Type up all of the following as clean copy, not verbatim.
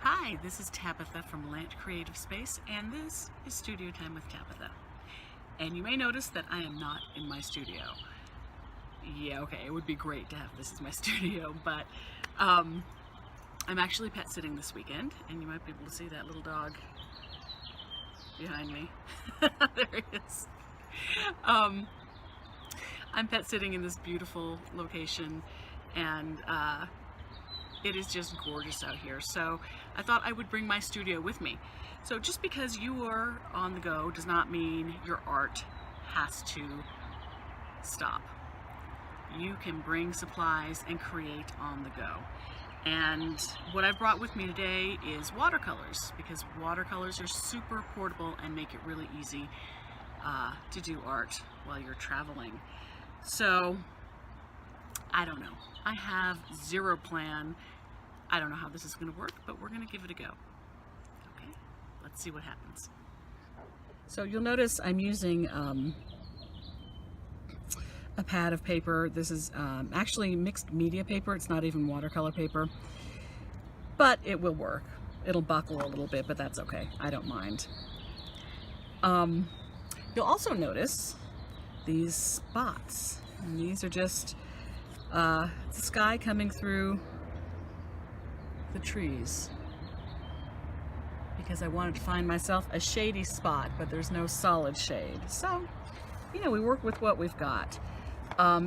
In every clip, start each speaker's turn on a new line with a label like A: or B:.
A: Hi, this is Tabetha from Lant Creative Space, and this is Studio Time with Tabetha. And you may notice that I am not in my studio. Yeah, okay, it would be great to have this as my studio, but I'm actually pet sitting this weekend, and you might be able to see that little dog behind me. There he is. I'm pet sitting in this beautiful location, and it is just gorgeous out here. So I thought I would bring my studio with me. So just because you are on the go does not mean your art has to stop. You can bring supplies and create on the go. And what I've brought with me today is watercolors, because watercolors are super portable and make it really easy to do art while you're traveling. So I don't know. I have zero plan. I don't know how this is going to work, but we're going to give it a go. Okay, let's see what happens. So you'll notice I'm using a pad of paper. This is actually mixed media paper. It's not even watercolor paper, but it will work. It'll buckle a little bit, but that's okay. I don't mind. You'll also notice these spots. And these are just the sky coming through the trees, because I wanted to find myself a shady spot, but there's no solid shade. So, you know, we work with what we've got.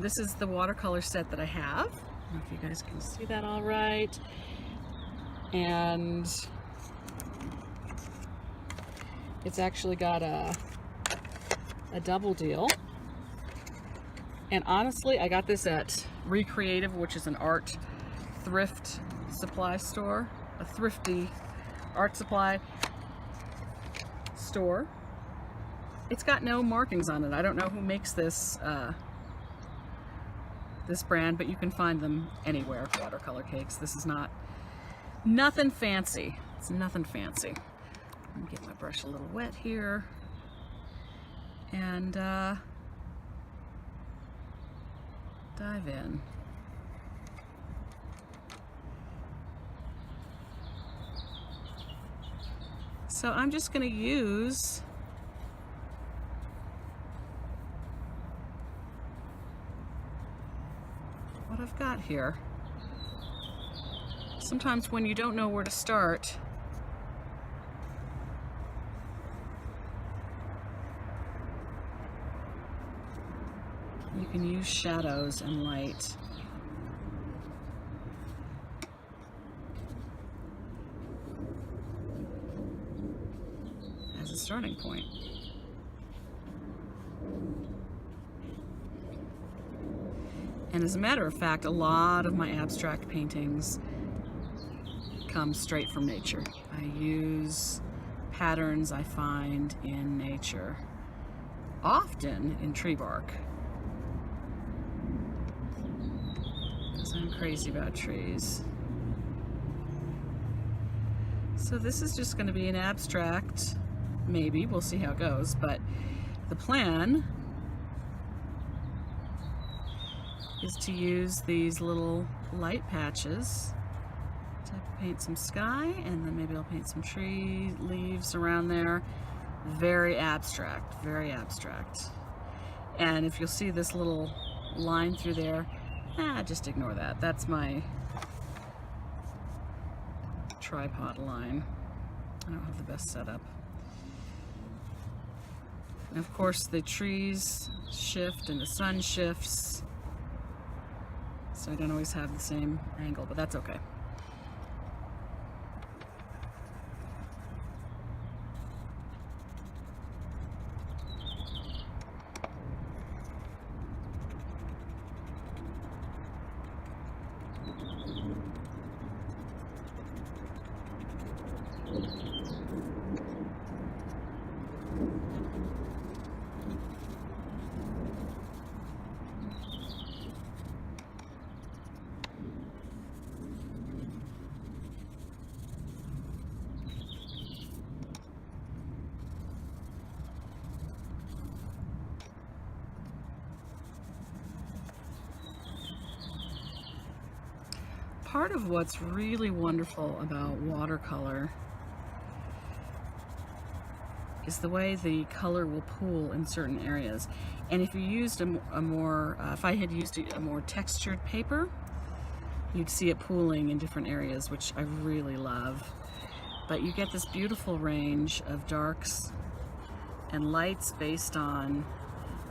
A: This is the watercolor set that I have. I don't know if you guys can see that all right. And it's actually got a double deal. And honestly, I got this at Recreative, which is an art thrift supply store, a thrifty art supply store. It's got no markings on it. I don't know who makes this this brand, but you can find them anywhere. Watercolor cakes. This is nothing fancy. It's nothing fancy. Let me get my brush a little wet here, and dive in. So I'm just going to use what I've got here. Sometimes when you don't know where to start, you can use shadows and light. As a starting point. And as a matter of fact, a lot of my abstract paintings come straight from nature. I use patterns I find in nature, often in tree bark, because I'm crazy about trees. So this is just going to be an abstract, maybe, we'll see how it goes, but the plan is to use these little light patches to paint some sky, and then maybe I'll paint some tree leaves around there. Very abstract, very abstract. And if you'll see this little line through there, just ignore that. That's my tripod line. I don't have the best setup. And of course the trees shift and the sun shifts, so I don't always have the same angle, but that's okay. part of what's really wonderful about watercolor is the way the color will pool in certain areas. And if you used if I had used a more textured paper, you'd see it pooling in different areas, which I really love. But you get this beautiful range of darks and lights based on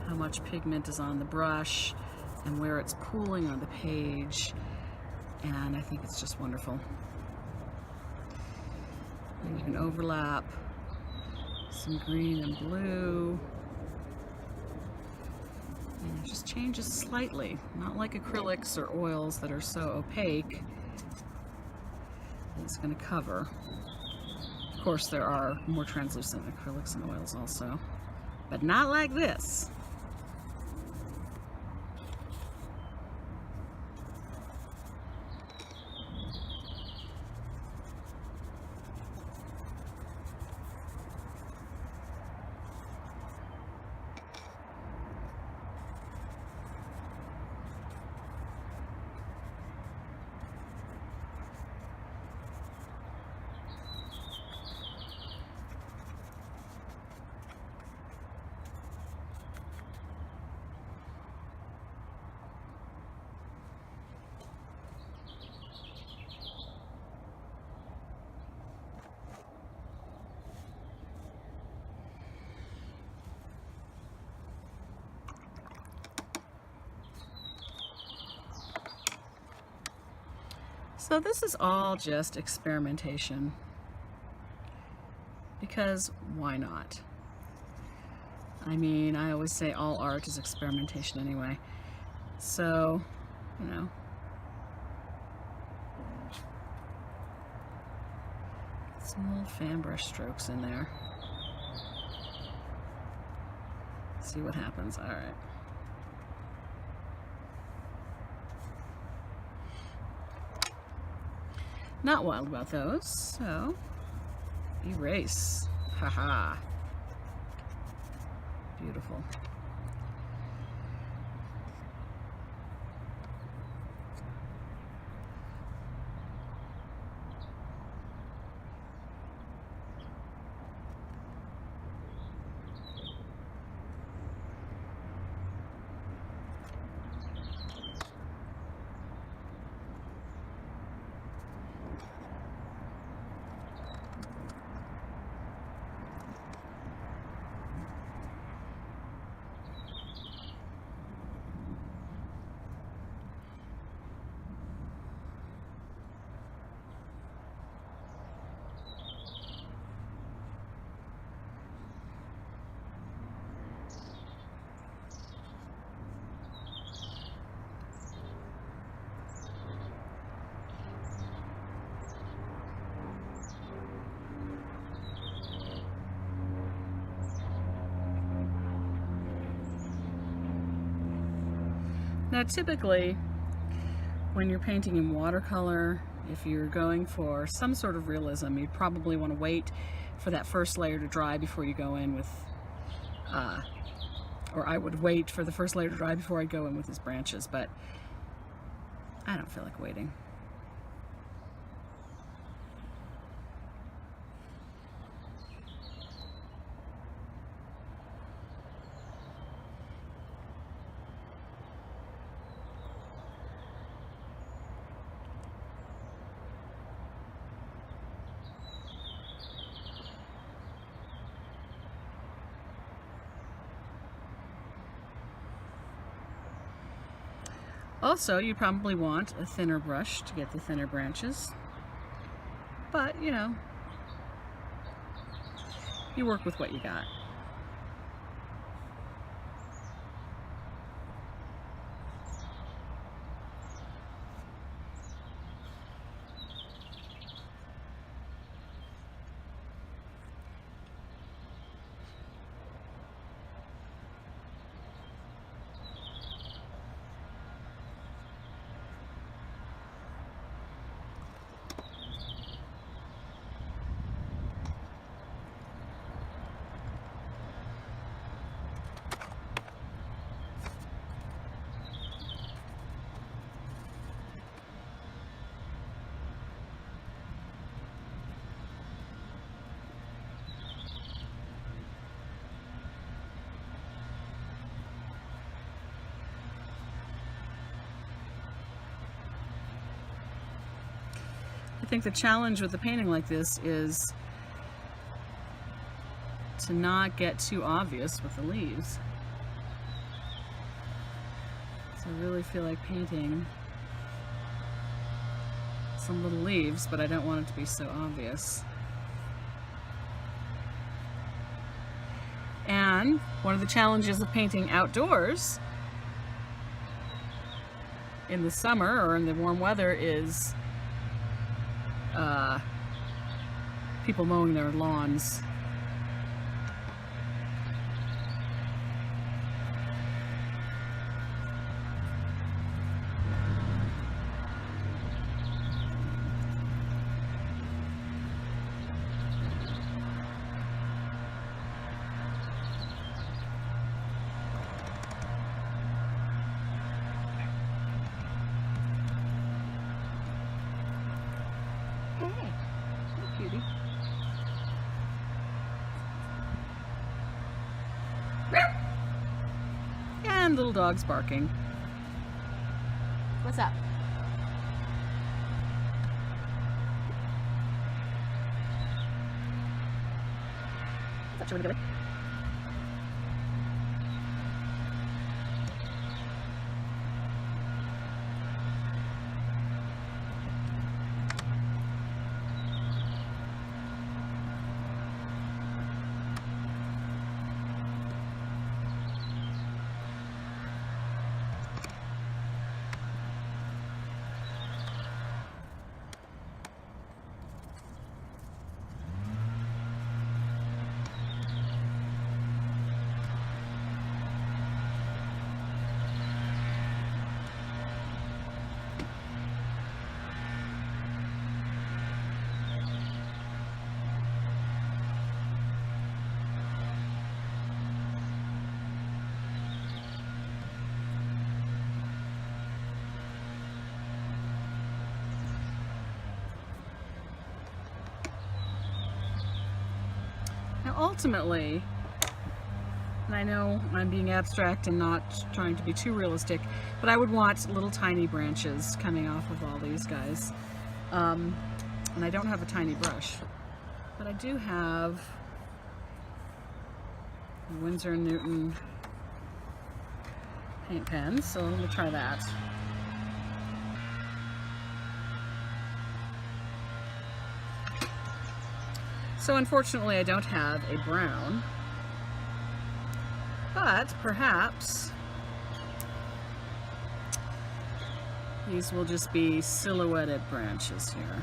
A: how much pigment is on the brush and where it's pooling on the page. And I think it's just wonderful. And you can overlap some green and blue. And it just changes slightly, not like acrylics or oils that are so opaque that it's going to cover. Of course, there are more translucent acrylics and oils also, but not like this. So this is all just experimentation, because why not? I mean, I always say all art is experimentation anyway. So, you know, some little fan brush strokes in there. See what happens. All right. Not wild about those, so erase. Haha. Beautiful. Now typically, when you're painting in watercolor, if you're going for some sort of realism, you'd probably want to wait for that first layer to dry before you go in with, or I would wait for the first layer to dry before I go in with his branches, but I don't feel like waiting. Also, you probably want a thinner brush to get the thinner branches, but you know, you work with what you got. think the challenge with the painting like this is to not get too obvious with the leaves. So I really feel like painting some little leaves, but I don't want it to be so obvious. And one of the challenges of painting outdoors in the summer or in the warm weather is people mowing their lawns. Cutie. And little dog's barking. What's up? What's up, Chili Billy? Now ultimately, and I know I'm being abstract and not trying to be too realistic, but I would want little tiny branches coming off of all these guys. And I don't have a tiny brush, but I do have a Windsor and Newton paint pen, so let me try that. So unfortunately I don't have a brown, but perhaps these will just be silhouetted branches here.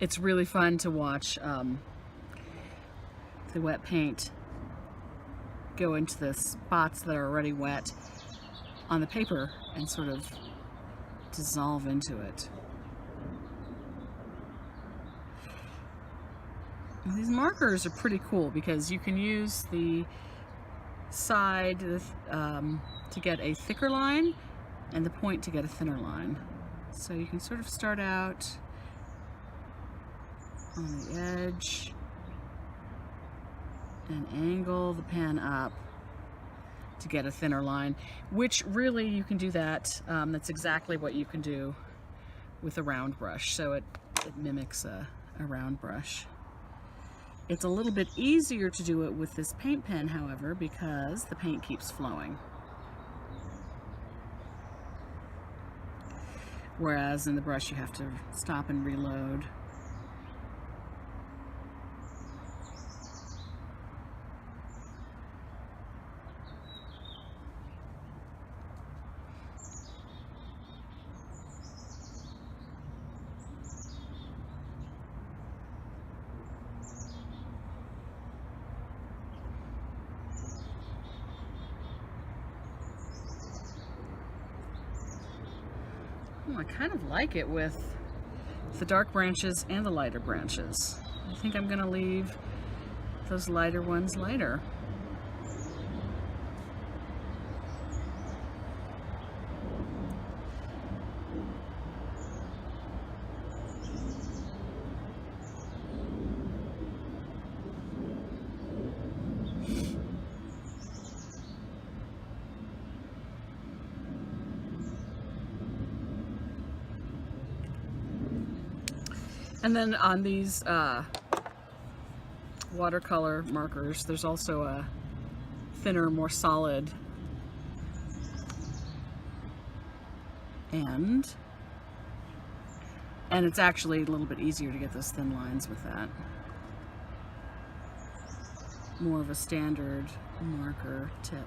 A: It's really fun to watch the wet paint go into the spots that are already wet on the paper and sort of dissolve into it. And these markers are pretty cool because you can use the side to get a thicker line and the point to get a thinner line. So you can sort of start out on the edge and angle the pen up to get a thinner line, which really you can do that. That's exactly what you can do with a round brush. So it mimics a round brush. It's a little bit easier to do it with this paint pen, however, because the paint keeps flowing. Whereas in the brush you have to stop and reload. I kind of like it with the dark branches and the lighter branches. I think I'm gonna leave those lighter ones lighter. And then on these watercolor markers, there's also a thinner, more solid end. And it's actually a little bit easier to get those thin lines with that. More of a standard marker tip.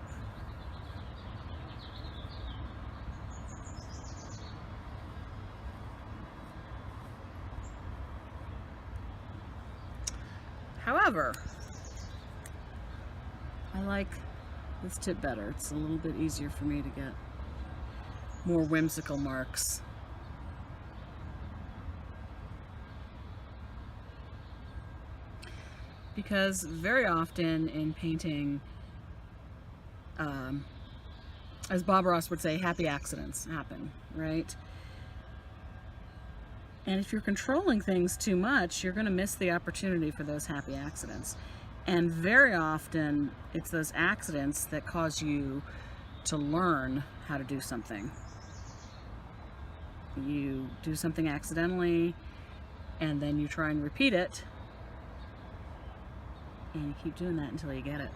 A: However, I like this tip better. It's a little bit easier for me to get more whimsical marks. Because very often in painting, as Bob Ross would say, happy accidents happen, right? And if you're controlling things too much, you're going to miss the opportunity for those happy accidents. And very often, it's those accidents that cause you to learn how to do something. You do something accidentally, and then you try and repeat it, and you keep doing that until you get it.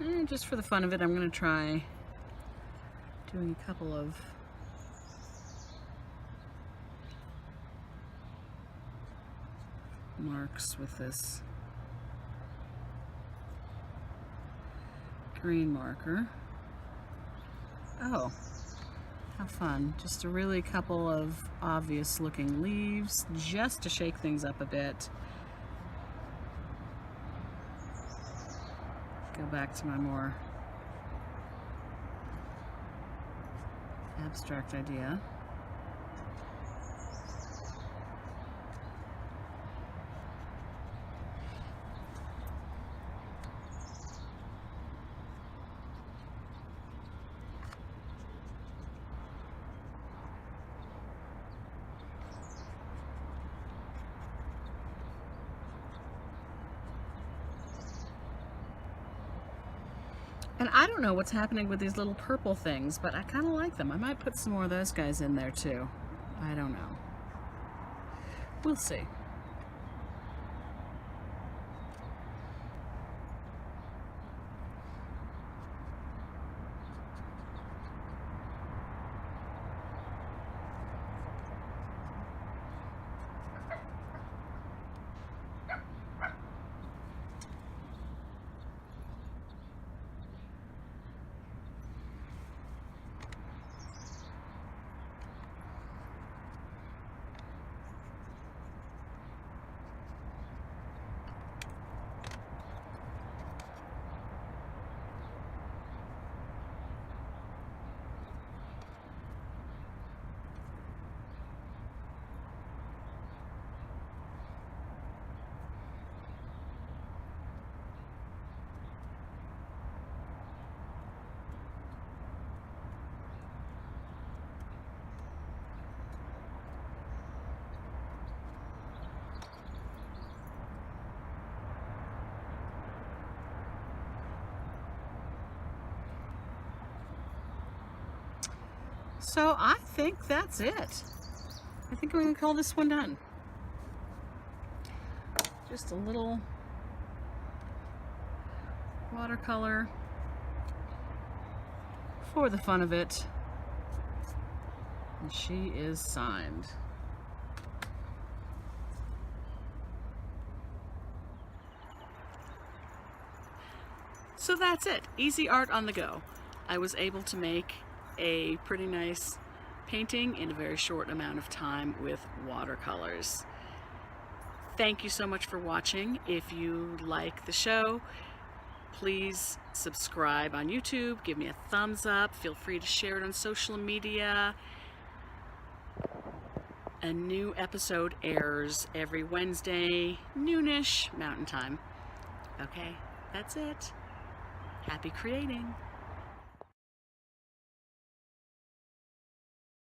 A: And just for the fun of it, I'm going to try doing a couple of marks with this green marker. Oh, how fun. Just a really couple of obvious looking leaves just to shake things up a bit. Go back to my more abstract idea. And I don't know what's happening with these little purple things, but I kind of like them. I might put some more of those guys in there too. I don't know. We'll see. So I think that's it. I think we're going to call this one done. Just a little watercolor for the fun of it. And she is signed. So that's it. Easy art on the go. I was able to make a pretty nice painting in a very short amount of time with watercolors. Thank you so much for watching. If you like the show, please subscribe on YouTube, give me a thumbs up, feel free to share it on social media. A new episode airs every Wednesday, noonish Mountain Time. Okay, that's it. Happy creating.